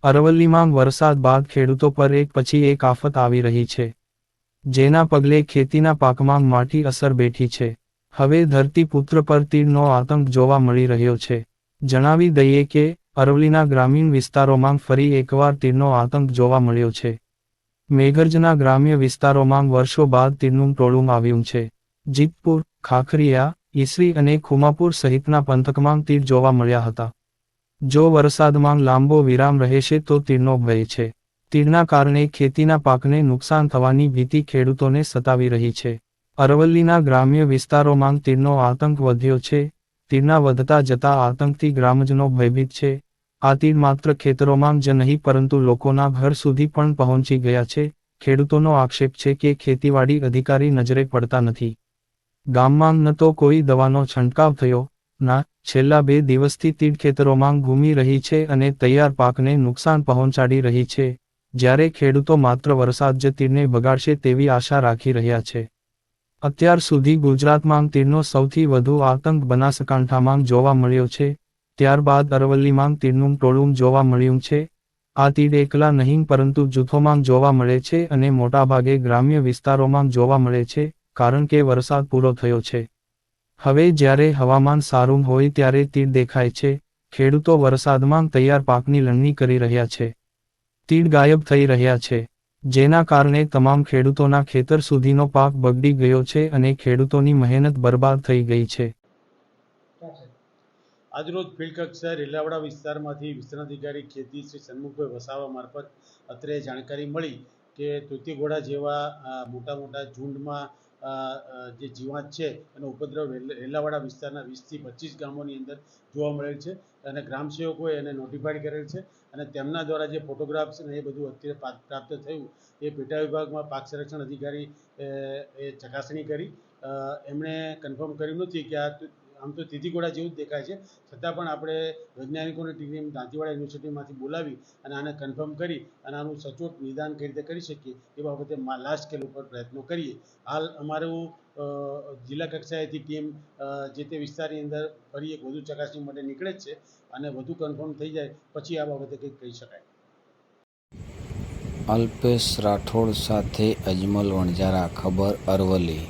અરવલ્લીમાં વરસાદ બાદ ખેડૂતો પર એક પછી એક આફત આવી રહી છે, જેના પગલે ખેતીના પાકમાં માઠી અસર બેઠી છે. હવે ધરતીપુત્ર પર તીડનો આતંક જોવા મળી રહ્યો છે. જણાવી દઈએ કે અરવલ્લીના ગ્રામીણ વિસ્તારોમાં ફરી એકવાર તીડનો આતંક જોવા મળ્યો છે. મેઘરજના ગ્રામ્ય વિસ્તારોમાં વર્ષો બાદ તીડનું ટોળું આવ્યું છે. જીતપુર, ખાખરીયા, ઈસરી અને ખુમાપુર સહિતના પંથકમાં તીડ જોવા મળ્યા હતા. જો વરસાદમાં લાંબો વિરામ રહેશે તો તીડનો ભય છે. તીડના કારણે ખેતીના પાકને નુકસાન થવાની ભીતિ ખેડૂતોને સતાવી રહી છે. અરવલ્લીના ગ્રામ્ય વિસ્તારોમાં તીડનો આતંક વધ્યો છે. તીડના વધતા જતા આતંકથી ગ્રામજનો ભયભીત છે. આ તીડ માત્ર ખેતરોમાં જ નહીં પરંતુ લોકોના ઘર સુધી પણ પહોંચી ગયા છે. ખેડૂતોનો આક્ષેપ છે કે ખેતીવાડી અધિકારી નજરે પડતા નથી. ગામમાં ન તો કોઈ દવાનો છંટકાવ થયો, ના છેલ્લા 2 દિવસથી તીડ ખેતરોમાં ઘૂમી રહી છે અને તૈયાર પાકને નુકસાન પહોંચાડી રહી છે, જ્યારે ખેડૂતો માત્ર વરસાદ જ તીડને ભગાડશે તેવી આશા રાખી રહ્યા છે. અત્યાર સુધી ગુજરાતમાં તીડનો સૌથી વધુ આતંક બનાસકાંઠામાં જોવા મળ્યો છે, ત્યારબાદ અરવલ્લીમાં તીડનું ટોળું જોવા મળ્યું છે. આ તીડ એકલા નહીં પરંતુ જૂથોમાં જોવા મળે છે અને મોટાભાગે ગ્રામ્ય વિસ્તારોમાં જોવા મળે છે, કારણ કે વરસાદ પૂરો થયો છે. હવે જ્યારે હવામાન સારું હોય ત્યારે તીડ દેખાય છે. ખેડૂતો વરસાદમાં તૈયાર પાકની લણણી કરી રહ્યા છે. તીડ ગાયબ થઈ રહ્યા છે, જેના કારણે તમામ ખેડૂતોના ખેતર સુધીનો પાક બગડી ગયો છે અને ખેડૂતોની મહેનત બરબાદ થઈ ગઈ છે. આજરોજ ફિલ્ડ કક્ષાએ રેલાવડા વિસ્તારમાંથી વિસ્તરણ અધિકારી ખેતી શ્રી સન્મુખભાઈ વસાવા મારફત અત્રે જાણકારી મળી કે તૂતીઘોડા જેવા મોટા ઝુંડમાં જે જીવાત છે એનો ઉપદ્રવ રેલાવાડા વિસ્તારના 20 થી 25 ગામોની અંદર જોવા મળેલ છે અને ગ્રામસેવકોએ એને નોટિફાઈડ કરેલ છે અને તેમના દ્વારા જે ફોટોગ્રાફ્સ અને એ બધું અત્યારે પ્રાપ્ત થયું એ પેટા વિભાગમાં પાક સંરક્ષણ અધિકારી એ ચકાસણી કરી. એમણે કન્ફર્મ કર્યું નથી કે આમ તો તીતીઘોડા જેવું જ દેખાય છે, છતાં પણ આપણે વૈજ્ઞાનિકોની ટીમ દાંતીવાડા યુનિવર્સિટીમાંથી બોલાવી અને આને કન્ફર્મ કરી અને આનું સચોટ નિદાન કઈ રીતે કરી શકીએ એ બાબતે લાસ્ટ સ્કેલ ઉપર પ્રયત્નો કરીએ. હાલ અમારું જિલ્લા કક્ષાએથી ટીમ જે તે વિસ્તારની અંદર ફરી એક વધુ ચકાસણી માટે નીકળે જ છે અને વધુ કન્ફર્મ થઈ જાય પછી આ બાબતે કંઈક કહી શકાય. અલ્પેશ રાઠોડ સાથે અજમલ વણજારા, ખબર અરવલ્લી.